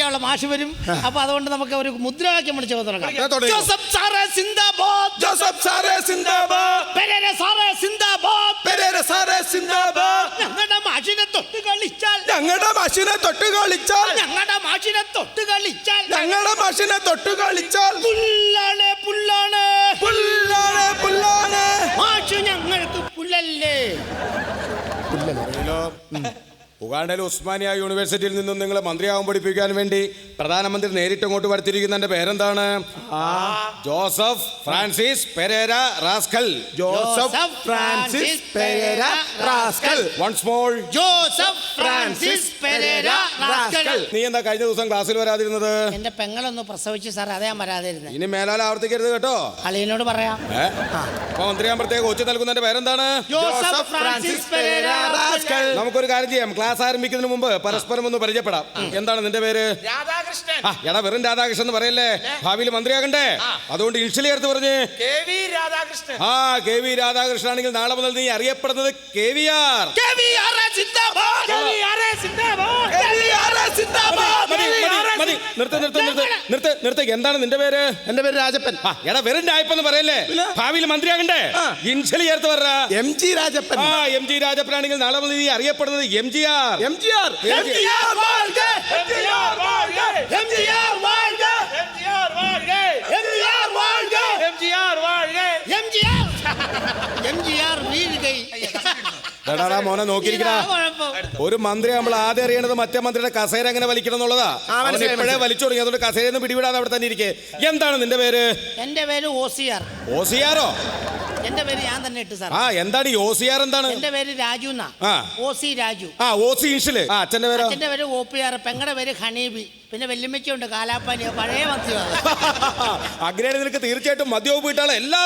പഠിപ്പിക്കാനുള്ള മാഷ് വരും. അപ്പൊ അതുകൊണ്ട് നമുക്ക് ഒരു മുദ്രാവാക്യം വിളിച്ച് തുടങ്ങാം. ജോസഫ് സാറേ സിന്ദാബാദ്, ജോസഫ് സാറേ സിന്ദാബാദ്, പെരേര സാറേ സിന്ദാബാദ്, പെരേര സാറേ സിന്ദാബാദ്. ഞങ്ങളുടെ മാഷിനെ തൊട്ട് കളിച്ചാൽ, ഞങ്ങളുടെ മാഷിനെ തൊട്ട് കളിച്ചാൽ, ഞങ്ങളുടെ മാഷിനെ തൊട്ട് കളിച്ചാൽ, ഞങ്ങളുടെ മാഷിനെ തൊട്ട് കളിച്ചാൽ പുല്ലാണ് പുല്ലാണ് പുല്ലാണ് പുല്ലാണ്. മാഷ് ഞങ്ങൾക്ക് പുല്ലല്ലേ. ഉഗാണ്ടയിലെ ഉസ്മാനിയ യൂണിവേഴ്സിറ്റിയിൽ നിന്നും നിങ്ങളെ മന്ത്രിയാവാൻ പഠിപ്പിക്കാൻ വേണ്ടി പ്രധാനമന്ത്രി നേരിട്ട് അങ്ങോട്ട് വരുത്തിയിരിക്കുന്നതിന്റെ പേരെന്താണ്? Joseph Francis Perera rascal. Joseph Francis Perera rascal. Once more, Joseph Francis Perera rascal. നീ എന്താ കഴിഞ്ഞ ദിവസം ക്ലാസ്സിൽ വരാതിരുന്നത്? എന്റെ പെങ്ങളൊന്ന് പ്രസവിച്ചു സാർ, അതേ ഞാൻ വരാതിരുന്നത്. ഇനി മേലാൽ ആവർത്തിക്കരുത് കേട്ടോ. അളിയനോട് പറയാം. അപ്പൊ മന്ത്രിയാൻ പ്രത്യേക കോച്ച് നൽകുന്നതിന്റെ പേരെന്താണ്? ജോസഫ് ഫ്രാൻസിസ് പെരേര റാസ്കൽ. നമുക്കൊരു കാര്യം ചെയ്യാം, ക്ലാസ് ആരംഭിക്കുന്നതിന് മുമ്പ് പരസ്പരം ഒന്ന് പരിചയപ്പെടാം. എന്താണ് നിന്റെ പേര്? രാധാകൃഷ്ണൻ. എടാ വെറും രാധാകൃഷ്ണൻ എന്ന് പറയല്ലേ, ഭാവിയിൽ മന്ത്രിയാകണ്ടേ? അതുകൊണ്ട് ഇൻഷ്യലി ചേർത്ത് പറഞ്ഞ് KV രാധാകൃഷ്ണൻ. KV രാധാകൃഷ്ണൻ ആണെങ്കിൽ നാളെ മുതൽ നീ അറിയപ്പെടുന്നത് KVR. നിർത്ത്. എന്താണ് നിന്റെ പേര്? എന്റെ പേര് രാജപ്പൻ. എടാ വെറും രായപ്പെന്ന് പറയല്ലേ, ഭാവിയിൽ മന്ത്രിയാകണ്ടേ? ഇൻഷ്യലി ചേർത്ത് പറ. MG രാജപ്പൻ. MG രാജപ്പൻ ആണെങ്കിൽ നാളെ മുതൽ നീ അറിയപ്പെടുന്നത് MGR. MGR. MGR வாழ்க. MGR வாழ்க. MGR வாழ்க. MGR வாழ்க. MGR வாழ்க. MGR வாழ்க. MGR വീഴുകൈ. എടാ മോനെ നോക്കിയിരിക്കണ, ഒരു മന്ത്രി നമ്മൾ ആദ്യം അറിയണത് മറ്റേ മന്ത്രിയുടെ കസേര എങ്ങനെ വലിക്കണം എന്നുള്ളതാ. അവൻ എപ്പോഴേ വലിച്ചു തുടങ്ങി, അതുകൊണ്ട് കസേരയൊന്നും പിടിവിടാതെ അവിടെ തന്നെ ഇരിക്കേ. എന്താണ് നിന്റെ പേര്? എന്റെ പേര് OCR. OCRോ? എന്റെ പേര് ഞാൻ തന്നെ ഇട്ടു സാർ. എന്താണ് ഈ OCR? എന്താണ്? എന്റെ പേര് രാജു എന്നാ. OC രാജു. OC ഇൻഷ്യല്. അച്ഛന്റെ പേരോ? അച്ഛന്റെ പേര് OPR. പെങ്ങളുടെ പേര് ഹണീബി. പിന്നെ വെല്ലുമ്മച്ചുണ്ട് കാലാപ്പാനിയോ, പഴയ മദ്യോ. അങ്ങനെയാണ് നിനക്ക് തീർച്ചയായിട്ടും മദ്യവും വീട്ടാളെ എല്ലാ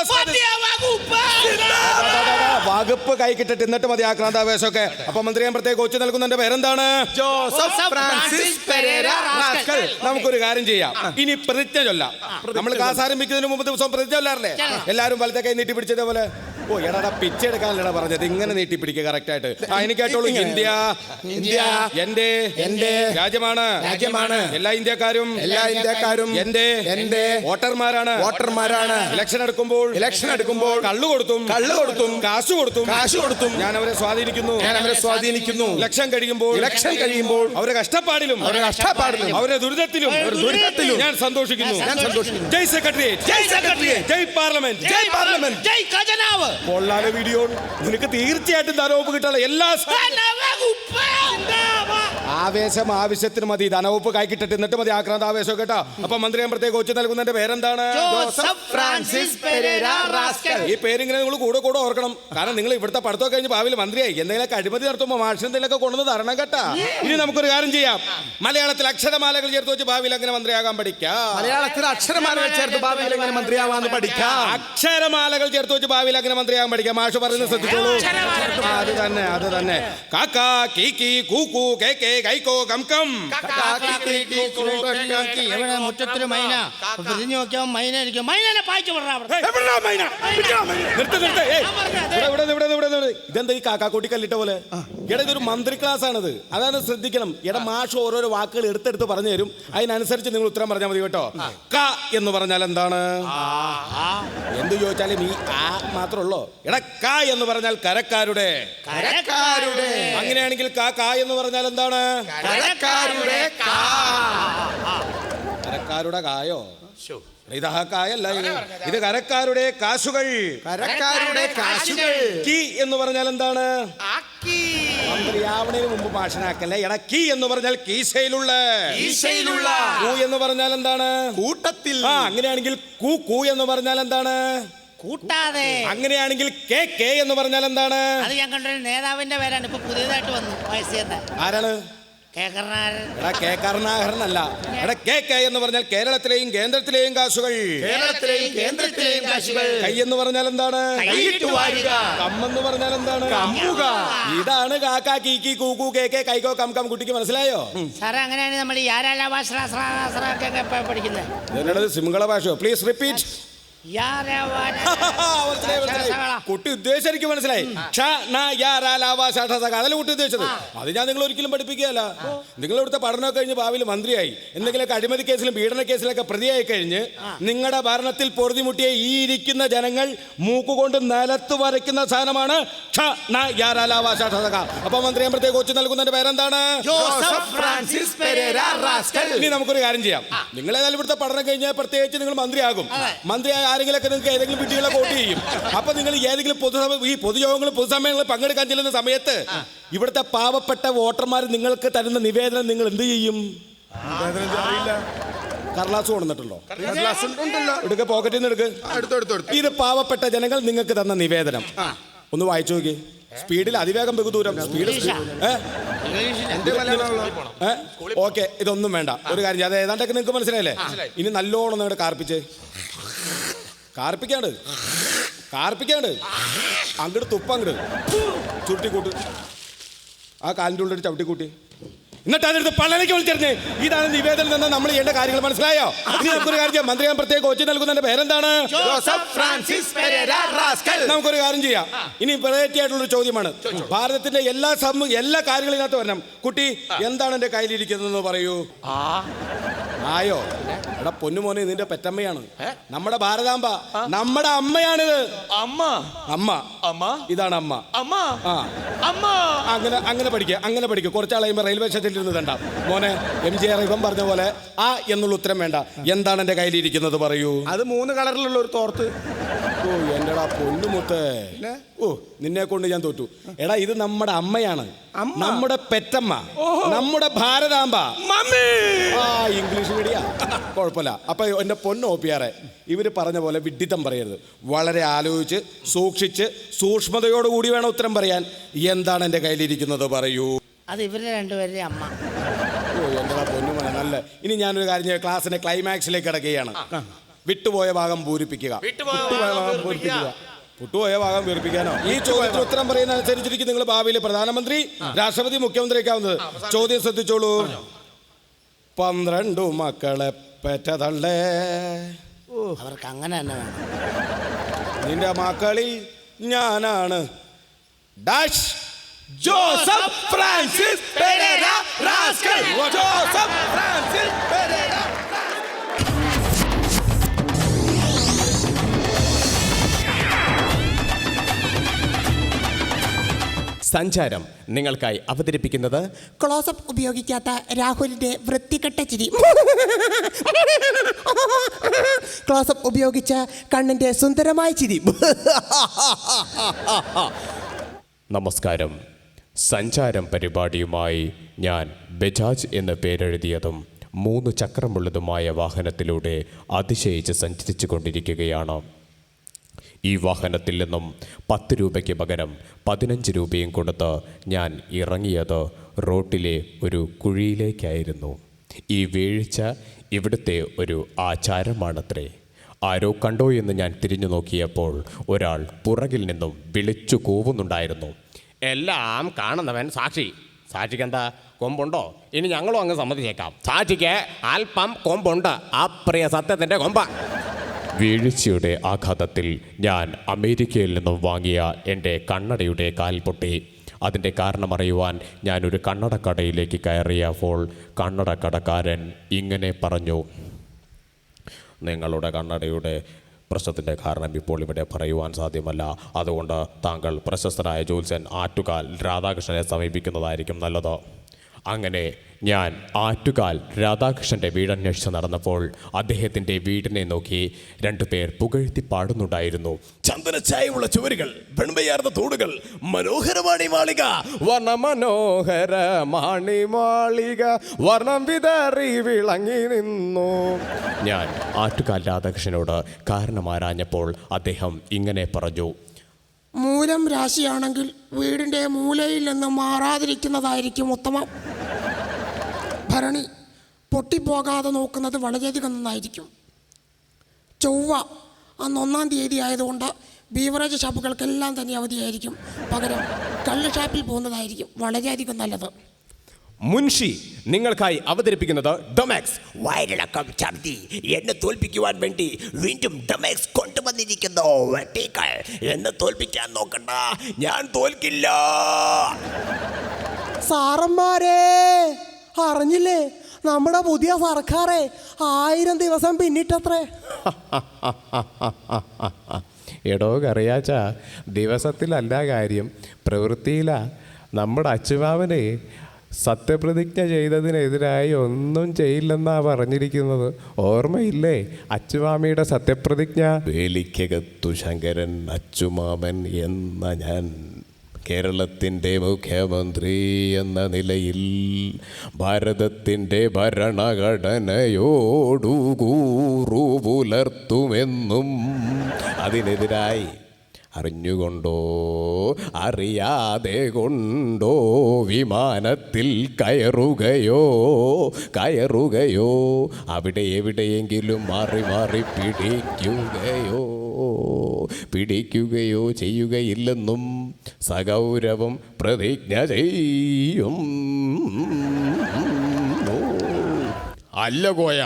വകുപ്പ് കൈ കിട്ടിട്ട് എന്നിട്ട് മതി ആക്രാന്താവേശമൊക്കെ. അപ്പൊ മന്ത്രിയാൻ പ്രത്യേക കോച്ച് നൽകുന്നതിന്റെ പേരെന്താണ്? ജോസഫ് ഫ്രാൻസിസ് പെരേര റാസ്കൽ. നമുക്കൊരു കാര്യം ചെയ്യാം, ഇനി പ്രതിജ്ഞ ചൊല്ലാം. നമ്മൾ ക്ലാസ് ആരംഭിക്കുന്നതിന് മുമ്പ് ദിവസം പ്രതിജ്ഞ ചൊല്ലാറില്ലേ? എല്ലാവരും വലത്തെ കൈ നീട്ടി പിടിച്ചത് പോലെ. എടാ പിച്ച എടുക്കാനല്ലടാ പറഞ്ഞത്, ഇങ്ങനെ നീട്ടി പിടിക്കുക കറക്റ്റ് ആയിട്ട്. എനിക്കായിട്ടുള്ളൂ. ഇന്ത്യ എന്റെ രാജ്യമാണ്. എല്ലാ ഇന്ത്യക്കാരും എന്റെ വോട്ടർമാരാണ്. ഇലക്ഷൻ എടുക്കുമ്പോൾ കള്ളു കൊടുത്തും കാശ് കൊടുത്തും ഞാൻ അവരെ സ്വാധീനിക്കുന്നു. ഇലക്ഷൻ കഴിയുമ്പോൾ അവരെ കഷ്ടപ്പാടിലും അവരെ ദുരിതത്തിലും ഞാൻ സന്തോഷിക്കുന്നു. ജയ് സെക്രട്ടറി, ജയ് പാർലമെന്റ്, ജയ് ഖജനാവ്. കൊള്ളാലെ വീഡിയോ. നിനക്ക് തീർച്ചയായിട്ടും ധനവകുപ്പ് കിട്ടാനുള്ള എല്ലാ ആവശ്യത്തിന് മതി. ധനവകുപ്പ് കൈ കിട്ടിട്ട് എന്നിട്ട് മതി ആക്രാന്ത ആവേശം കേട്ടോ. അപ്പൊ മന്ത്രി ഞാൻ പ്രത്യേക കോച്ച് നൽകുന്നതിന്റെ പേരെന്താണ്? ജോസഫ് ഫ്രാൻസിസ് പെരേര റാസ്കൽ. ഈ പേരിങ്ങനെ നിങ്ങൾ കൂടെ ഓർക്കണം. കാരണം നിങ്ങൾ ഇവിടുത്തെ പഠിത്തം കഴിഞ്ഞ് ഭാവിയിൽ മന്ത്രിയായി എന്തെങ്കിലുമൊക്കെ അഴിമതി നടത്തുമ്പോൾ മാഷിന് എന്തെങ്കിലുമൊക്കെ കൊണ്ടുവന്ന് തരണം കേട്ടാ. ഇനി നമുക്കൊരു കാര്യം ചെയ്യാം, മലയാളത്തിൽ അക്ഷരമാലകൾ ചേർത്ത് വെച്ച് ഭാവിയിൽ അങ്ങനെ മന്ത്രിയാകാൻ പഠിക്കാം. മലയാളത്തിൽ അക്ഷരമാലകൾ ചേർത്ത് ഭാവിയിൽ എങ്ങനെ മന്ത്രിയാവാന്ന് പഠിക്കാം. അക്ഷരമാലകൾ ചേർത്ത് വെച്ച് ഭാവിയിൽ അങ്ങനെ മന്ത്രിയാകാൻ പഠിക്കാം. മാഷ് പറയുന്നത് ശ്രദ്ധിച്ചോളൂ. അത് തന്നെ. കാക്കാ കീക്കി കൂക്കു കേക്കേ കൈക്കോ കംകം. എവിടെ മുറ്റത്തൊരു മൈന തിരിഞ്ഞു നോക്കിയാൽ മൈന ഇരിക്കും. മൈനനെ പായിച്ചു ഇതെന്താ ഈ കാക്കാക്കൂട്ടി കല്ലിട്ട പോലെ? എടാ ഇതൊരു മന്ത്രി ക്ലാസ് ആണത്, അതാണ് ശ്രദ്ധിക്കണം. എടാ മാഷ് ഓരോരോ വാക്കുകൾ എടുത്തെടുത്ത് പറഞ്ഞു തരും, അതിനനുസരിച്ച് നിങ്ങൾ ഉത്തരം പറഞ്ഞാൽ മതി കേട്ടോ. ക എന്ന് പറഞ്ഞാൽ എന്താണ്? എന്ത് ചോദിച്ചാലും ഈ ആ മാത്രമുള്ളോ? എടാ ക എന്ന് പറഞ്ഞാൽ കരക്കാരുടെ. അങ്ങനെയാണെങ്കിൽ ക എന്ന് പറഞ്ഞാൽ എന്താണ്? കരക്കാരുടെ കായോ? ഇത് കായല്ല, ഇത് കരക്കാരുടെ കാശുകൾ. കീ എന്ന് പറഞ്ഞാൽ എന്താണ്? മന്ത്രിയാവണതിന് മുമ്പ് ഭാഷണാക്കല്ലേ. എടാ കീ എന്ന് പറഞ്ഞാൽ കീശയിലുള്ള. കൂ എന്ന് പറഞ്ഞാൽ എന്താണ്? കൂട്ടത്തിൽ. അങ്ങനെയാണെങ്കിൽ കൂ എന്ന് പറഞ്ഞാൽ എന്താണ്? കൂട്ടാതെ. അങ്ങനെയാണെങ്കിൽ കെ എന്ന് പറഞ്ഞാൽ എന്താണ്? അത് ഞാൻ കണ്ടൊരു നേതാവിന്റെ പേരാണ്, ഇപ്പൊ പുതിയതായിട്ട് വന്നു വയസ്സേണ്ട. ആരാണ്? കെ കരുണാകരനല്ല. എടാ കെ എന്ന് പറഞ്ഞാൽ കേരളത്തിലെയും കേന്ദ്രത്തിലെയും കാശുകൾ. കൈ എന്ന് പറഞ്ഞാൽ എന്താണ്? കമ്മെന്ന് പറഞ്ഞാൽ എന്താണ്? ഇതാണ് കാക്ക കീക്കി കൂക്കു കേക്കെ കൈക്കോ കം കം. കുട്ടിക്ക് മനസ്സിലായോ? സാറേ അങ്ങനെയാണ് നമ്മൾ ഈ ആരാല ഭാഷ പഠിക്കുന്നത്. സിംഗള ഭാഷയോ? Please repeat. കുട്ടി ഉദ്ദേശിച്ച എനിക്ക് മനസ്സിലായി. അതല്ല കുട്ടി ഉദ്ദേശിച്ചത്. അത് ഞാൻ നിങ്ങൾ ഒരിക്കലും പഠിപ്പിക്കുകയല്ല. നിങ്ങൾ ഇവിടുത്തെ പഠനമൊക്കെ കഴിഞ്ഞ് ഭാവിയിൽ മന്ത്രിയായി എന്തെങ്കിലുമൊക്കെ അഴിമതി കേസിലും പീഡന കേസിലൊക്കെ പ്രതിയായി കഴിഞ്ഞ് നിങ്ങളുടെ ഭരണത്തിൽ പൊറുതിമുട്ടിയ ഈ ഇരിക്കുന്ന ജനങ്ങൾ മൂക്കുകൊണ്ട് നിലത്ത് വരയ്ക്കുന്ന സാധനമാണ്. അപ്പൊ മന്ത്രിയാകുമ്പോഴത്തേക്ക് കൊച്ചു നൽകുന്നതിന്റെ പേരെന്താണ്? ജോസഫ് ഫ്രാൻസിസ് പെരേര റാസ്കൽ. ഇനി നമുക്കൊരു കാര്യം ചെയ്യാം. നിങ്ങളേതായാലും ഇവിടുത്തെ പഠനം കഴിഞ്ഞാൽ പ്രത്യേകിച്ച് നിങ്ങൾ മന്ത്രിയാകും. മന്ത്രിയായ ആരെങ്കിലൊക്കെ നിങ്ങൾക്ക് ഏതെങ്കിലും വീട്ടുകളെ വോട്ട് ചെയ്യും. അപ്പൊ നിങ്ങൾ ഏതെങ്കിലും ഈ പൊതുയോഗങ്ങളും പൊതുസമ്മേളനങ്ങളിൽ പങ്കെടുക്കാൻ ചെല്ലുന്ന സമയത്ത് ഇവിടുത്തെ പാവപ്പെട്ട വോട്ടർമാർ നിങ്ങൾക്ക് തരുന്ന നിവേദനം നിങ്ങൾ എന്ത് ചെയ്യും? കടലാസ് കൊണ്ടുവന്നിട്ടുണ്ടോ? എടുക്ക, പോക്കറ്റിൽ നിന്ന് എടുക്ക്. ഇത് പാവപ്പെട്ട ജനങ്ങൾ നിങ്ങൾക്ക് തന്ന നിവേദനം. ഒന്ന് വായിച്ചു നോക്കി. സ്പീഡിൽ അതിവേഗം ബഹുദൂരം സ്പീഡ്. ഓക്കെ, ഇതൊന്നും വേണ്ട. ഒരു കാര്യം, അത് ഏതാണ്ടൊക്കെ നിങ്ങൾക്ക് മനസ്സിലായില്ലേ? ഇനി നല്ലോണം നിങ്ങളുടെ കാർപ്പിക്കാണ്ട് അങ്ങോട്ട് തുപ്പങ്ങോട്ട് ചുരുട്ടിക്കൂട്ട്. ആ കാലിൻ്റെ ഉള്ളിൽ ചവിട്ടിക്കൂട്ടി. എന്നിട്ട് അതെടുത്ത് പള്ളലേക്ക് വിളിച്ചിരുന്നേ. ഇതാണ് നിവേദനം തന്നെ നമ്മൾ ചെയ്യേണ്ട കാര്യങ്ങൾ. മനസ്സിലായോ? ഇനി നമുക്കൊരു കാര്യം ചെയ്യാം. മന്ത്രിയാൻ പ്രത്യേക കോച്ച് നൽകുന്നതിന്റെ പേരെന്താണ്? ജോസഫ് ഫ്രാൻസിസ് പെരേര റാസ്കൽ. നമുക്കൊരു കാര്യം ചെയ്യാം. ഇനി വെറൈറ്റി ആയിട്ടുള്ളൊരു ചോദ്യമാണ്. ഭാരതത്തിന്റെ എല്ലാ കാര്യങ്ങളും ഇതിനകത്ത് വരണം. കുട്ടി, എന്താണ് എന്റെ കയ്യിലിരിക്കുന്നതെന്ന് പറയൂ. ആയോ? എടാ പൊന്നുമോനെ, ഇതിന്റെ പെറ്റമ്മയാണ് നമ്മുടെ ഭാരതാംബ. നമ്മുടെ അമ്മയാണിത്. ഇതാണ് അമ്മ. അങ്ങനെ പഠിക്കുക. കുറച്ചാളയുമ്പോ റെയിൽവേ സ്റ്റേഷനിൽ ഇരുന്ന് കണ്ട മോനെ MGR ഇവൻ പറഞ്ഞ പോലെ ആ എന്നുള്ള ഉത്തരം വേണ്ട. എന്താണ് എന്റെ കയ്യിലിരിക്കുന്നത് പറയൂ. അത് 3 കളറിലുള്ള ഒരു തോർത്ത്. ഓ എന്റെടാ പൊന്നുമുത്തേ, ഓ നിന്നെ കൊണ്ട് ഞാൻ തോറ്റു. എടാ, ഇത് നമ്മുടെ അമ്മയാണ്, നമ്മുടെ പെറ്റമ്മ, നമ്മുടെ ഭാരതാംബ. ആ ഇംഗ്ലീഷ് മീഡിയ കുഴപ്പമില്ല. അപ്പൊ എന്റെ പൊന്നോപ്പിയാറെ, ഇവര് പറഞ്ഞ പോലെ വിഡ്ഢിത്തം പറയരുത്. വളരെ ആലോചിച്ച് സൂക്ഷിച്ച് സൂക്ഷ്മതയോടുകൂടി വേണം ഉത്തരം പറയാൻ. എന്താണ് എന്റെ കയ്യിലിരിക്കുന്നത് പറയൂ. അത് ഇവരുടെ രണ്ടുപേരുടെ അമ്മ. ഓ എന്റെടാ പൊന്നുമന നല്ല. ഇനി ഞാനൊരു കാര്യം, ക്ലാസ്സിന്റെ ക്ലൈമാക്സിലേക്ക് കിടക്കുകയാണ്. വിട്ടുപോയ ഭാഗം പൂരിപ്പിക്കുക. വിട്ടുപോയ ഭാഗം പൂരിപ്പിക്കാനോ? ഈ ചോദ്യത്തിന് ഉത്തരം പറയുന്ന അനുസരിച്ചിരിക്കും നിങ്ങൾ ഭാവിയിൽ പ്രധാനമന്ത്രി, രാഷ്ട്രപതി, മുഖ്യമന്ത്രിയൊക്കെ ആവുന്നത്. ചോദ്യം ശ്രദ്ധിച്ചോളൂ. 12 മക്കളെ പെറ്റതള്ളേ. അവർക്ക് അങ്ങനെ തന്നെ വേണം. നിന്റെ മക്കളിൽ ഞാനാണ് ഡാഷ് ജോസഫ് ഫ്രാൻസിസ് പെരേര റാസ്കൽ. ജോസഫ് ഫ്രാൻസിസ് പെരേര. സഞ്ചാരം നിങ്ങൾക്കായി അവതരിപ്പിക്കുന്നത് ക്ലോസപ്പ് ഉപയോഗിക്കാത്ത രാഹുലിന്റെ വൃത്തികെട്ട ചിരി. ക്ലോസപ്പ് ഉപയോഗിച്ച കണ്ണിന്റെ സുന്ദരമായ ചിരി. നമസ്കാരം. സഞ്ചാരം പരിപാടിയുമായി ഞാൻ ബജാജ് എന്ന് പേരെഴുതിയതും 3 ചക്രമുള്ളതുമായ വാഹനത്തിലൂടെ അതിശയിച്ച് സഞ്ചരിച്ചു കൊണ്ടിരിക്കുകയാണ്. ഈ വാഹനത്തിൽ നിന്നും 10 രൂപയ്ക്ക് പകരം 15 രൂപയും കൊടുത്ത് ഞാൻ ഇറങ്ങിയത് റോട്ടിലെ ഒരു കുഴിയിലേക്കായിരുന്നു. ഈ വീഴ്ച ഇവിടുത്തെ ഒരു ആചാരമാണത്രേ. ആരോ കണ്ടോ എന്ന് ഞാൻ തിരിഞ്ഞു നോക്കിയപ്പോൾ ഒരാൾ പുറകിൽ നിന്നും വിളിച്ചു കൂവുന്നുണ്ടായിരുന്നു. എല്ലാം കാണുന്നവൻ സാക്ഷി. സാക്ഷിക്ക് എന്താ കൊമ്പുണ്ടോ? ഇനി ഞങ്ങളും അങ്ങ് സമ്മതിച്ചേക്കാം. സാക്ഷിക്ക് അല്പം കൊമ്പുണ്ട്. ആ പ്രിയ സത്യത്തിൻ്റെ കൊമ്പ്. വീഴ്ചയുടെ ആഘാതത്തിൽ ഞാൻ അമേരിക്കയിൽ നിന്നും വാങ്ങിയ എൻ്റെ കണ്ണടയുടെ കാൽ പൊട്ടി. അതിൻ്റെ കാരണമറിയുവാൻ ഞാനൊരു കണ്ണടക്കടയിലേക്ക് കയറിയപ്പോൾ കണ്ണടക്കടക്കാരൻ ഇങ്ങനെ പറഞ്ഞു: നിങ്ങളുടെ കണ്ണടയുടെ പ്രശ്നത്തിൻ്റെ കാരണം ഇപ്പോൾ ഇവിടെ പറയുവാൻ സാധ്യമല്ല. അതുകൊണ്ട് താങ്കൾ പ്രശസ്തനായ ജ്യോത്സ്യൻ ആറ്റുകാൽ രാധാകൃഷ്ണനെ സമീപിക്കുന്നതായിരിക്കും നല്ലത്. അങ്ങനെ ഞാൻ ആറ്റുകാൽ രാധാകൃഷ്ണൻ്റെ വീടന്വേഷിച്ച് നടന്നപ്പോൾ അദ്ദേഹത്തിൻ്റെ വീടിനെ നോക്കി 2 പേർ പുകഴ്ത്തി പാടുന്നുണ്ടായിരുന്നു. ചന്ദനച്ചായമുള്ള ചുവരുകൾ, വെണ്മയാർന്ന തൂണുകൾ, മനോഹരമാണി മാളിക, വർണ്ണമനോഹരമാണി മാളിക, വർണ്ണം വിതറി വിളങ്ങി നിന്നു. ഞാൻ ആറ്റുകാൽ രാധാകൃഷ്ണനോട് കാരണം ആരാഞ്ഞപ്പോൾ അദ്ദേഹം ഇങ്ങനെ പറഞ്ഞു: മൂലം രാശിയാണെങ്കിൽ വീടിന്റെ മൂലയിൽ നിന്ന് മാറാതിരിക്കുന്നതായിരിക്കും ഉത്തമം. ഭരണി പൊട്ടിപ്പോകാതെ നോക്കുന്നത് വളരെയധികം നന്നായിരിക്കും. ചൊവ്വ അന്ന് 1-ാം തീയതി ആയതുകൊണ്ട് ബീവറേജ് ഷാപ്പുകൾക്കെല്ലാം തന്നെ അവധിയായിരിക്കും. പകരം കള്ള് ഷാപ്പിൽ പോകുന്നതായിരിക്കും വളരെയധികം നല്ലത്. മുൻഷി നിങ്ങൾക്കായി അവതരിപ്പിക്കുന്നത് ഡൊമാക്സ്. വയറിളക്കം, ഛർദി എന്നെ തോൽപ്പിക്കുവാൻ വേണ്ടി വീണ്ടും ഡൊമാക്സ് കൊണ്ടുവന്നിരിക്കുന്നു. വെട്ടിക്കൾ എന്നെ തോൽപ്പിക്കാൻ നോക്കണ്ട, ഞാൻ തോൽക്കില്ല. സാറന്മാരെ അറിഞ്ഞില്ലേ, നമ്മുടെ പുതിയ സർക്കാരെ 1000 ദിവസം പിന്നിട്ടത്രേ. എടോ കറിയാച്ച, ദിവസത്തിലല്ല കാര്യം, പ്രവൃത്തിയിലാ. നമ്മുടെ അച്ചുമാവനെ സത്യപ്രതിജ്ഞ ചെയ്തതിനെതിരായി ഒന്നും ചെയ്യില്ലെന്നാ പറഞ്ഞിരിക്കുന്നത്. ഓർമ്മയില്ലേ അച്ചുമാമിയുടെ സത്യപ്രതിജ്ഞ? വേലിക്കകത്തു ശങ്കരൻ അച്ചുമാമൻ എന്ന ഞാൻ കേരളത്തിൻ്റെ മുഖ്യമന്ത്രി എന്ന നിലയിൽ ഭാരതത്തിൻ്റെ ഭരണഘടനയോടു കൂറു പുലർത്തുമെന്നും അതിനെതിരായി അറിഞ്ഞുകൊണ്ടോ അറിയാതെ കൊണ്ടോ വിമാനത്തിൽ കയറുകയോ അവിടെ എവിടെയെങ്കിലും മാറി മാറി പിടിക്കുകയോ ചെയ്യുകയില്ലെന്നും സഗൗരവം പ്രതിജ്ഞ ചെയ്യും. അല്ല കോയ,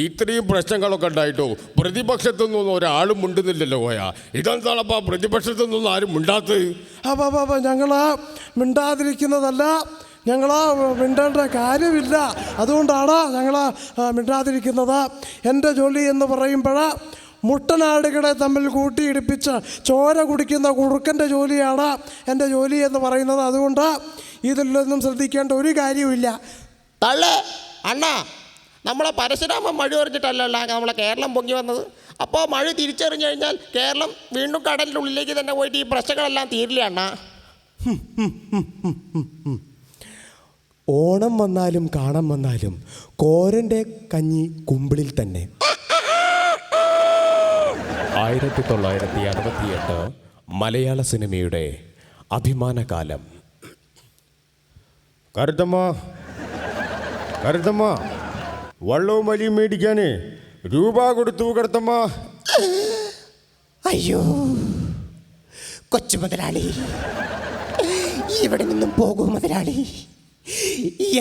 ഇത്രയും പ്രശ്നങ്ങളൊക്കെ ഉണ്ടായിട്ടോ പ്രതിപക്ഷത്തു നിന്നൊന്നും ഒരാളും മിണ്ടുന്നില്ലല്ലോ കോയ. ഇതെന്താണപ്പാ പ്രതിപക്ഷത്തു നിന്നൊന്നും ആരും മിണ്ടാത്തത്? അപ്പം ഞങ്ങളാ മിണ്ടാതിരിക്കുന്നതല്ല, ഞങ്ങളാ മിണ്ടേണ്ട കാര്യമില്ല, അതുകൊണ്ടാണ് ഞങ്ങളാ മിണ്ടാതിരിക്കുന്നത്. എൻ്റെ ജോലി എന്ന് പറയുമ്പോൾ മുട്ടനാടുകളെ തമ്മിൽ കൂട്ടിയിടിപ്പിച്ച് ചോര കുടിക്കുന്ന കുറുക്കൻ്റെ ജോലിയാണ് എൻ്റെ ജോലി എന്ന് പറയുന്നത്. അതുകൊണ്ട് ഇതിലൊന്നും ശ്രദ്ധിക്കേണ്ട ഒരു കാര്യവുമില്ല. തള്ളേ അണ്ണാ, നമ്മളെ പരശുരാമൻ മഴ എറിഞ്ഞിട്ടല്ലല്ലോ നമ്മളെ കേരളം പൊങ്ങി വന്നത്. അപ്പോൾ മഴ തിരിച്ചറിഞ്ഞു കഴിഞ്ഞാൽ കേരളം വീണ്ടും കടലിൻ്റെ ഉള്ളിലേക്ക് തന്നെ പോയിട്ട് ഈ പ്രശ്നങ്ങളെല്ലാം തീരില്ല അണ്ണാ. ഓണം വന്നാലും കാണം വന്നാലും കോരൻ്റെ കഞ്ഞി കുമ്പിളിൽ തന്നെ. 1968 മലയാള സിനിമയുടെ അഭിമാനകാലം. കരുത്തമ്മ വള്ളവും വലിയും മേടിക്കാനേ രൂപ കൊടുത്തു കരുത്തമ്മ. അയ്യോ കൊച്ചു മുതലാളി, ഇവിടെ നിന്നും പോകൂ മുതലാളി,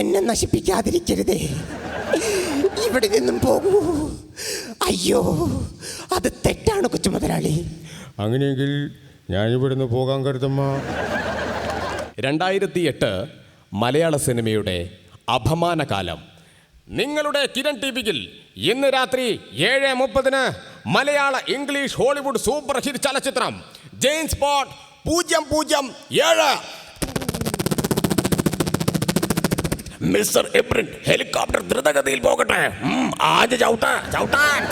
എന്നെ നശിപ്പിക്കാതിരിക്കരുതേ, ഇവിടെ നിന്നും പോകൂ. അയ്യോ അത് തെറ്റാണ് കൊച്ചു മുതലാളി. അങ്ങനെയെങ്കിൽ ഞാനിവിടുന്ന് പോകാൻ കരുത്തമ്മ. 2008 മലയാള സിനിമയുടെ അപമാനകാലം. നിങ്ങളുടെ കിരൺ ടിവിയിൽ ഇന്ന് രാത്രി 7:30 മലയാള ഇംഗ്ലീഷ് ഹോളിവുഡ് സൂപ്പർ ഹിറ്റ് ചലച്ചിത്രം ജെയിംസ് ബോണ്ട് 007. മിസ്റ്റർ എബ്രിൻ, ഹെലികോപ്റ്റർ ദ്രുതഗതിയിൽ പോകട്ടെ. ആദ്യ ചവിട്ടാൻ.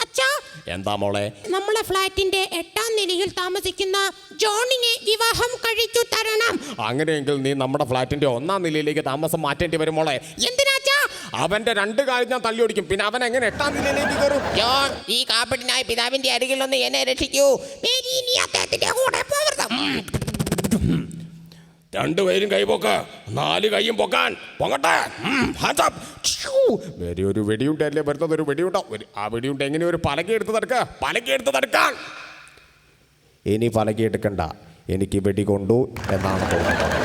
അച്ഛാ, എന്താ മോളെ? നമ്മളെ ഫ്ലാറ്റിന്റെ 8ാം നിലയിൽ താമസിക്കുന്ന ജോണിനെ വിവാഹം കഴിച്ചു തരണം. അങ്ങനെയെങ്കിൽ നീ നമ്മുടെ ഫ്ലാറ്റിന്റെ 1ാം നിലയിലേക്ക് താമസം മാറ്റേണ്ടി വരും മോളെ. എന്തിനാച്ചാ? അവന്റെ 2 കാര്യം ഞാൻ തള്ളി ഓടിക്കും. പിന്നെ അവൻ എങ്ങനെ 8ാം നിലയിലേക്ക് കയറും? ജോൺ, ഈ കാപ്പറ്റിനായി പിതാവിന്റെ അരികിൽ ഒന്ന് എന്നെ രക്ഷിക്കൂ. മേരി, നീ അദ്ദേഹത്തിന്റെ കൂടെ പോകരുത്. 2 പേരും കൈ പൊക്ക, 4 കൈയും പൊക്കാൻ പൊങ്ങട്ടെ. ഒരു വെടിയുണ്ടല്ലേ വരുന്നത്, ഒരു വെടിയുണ്ടോ? ആ വെടിയുണ്ട് എങ്ങനെ ഒരു പലകയെടുത്ത് തടുക്കാൻ. ഇനി പലകയെടുക്കണ്ട, എനിക്ക് വെടി കൊണ്ടു എന്നാണ് തോന്നുന്നത്.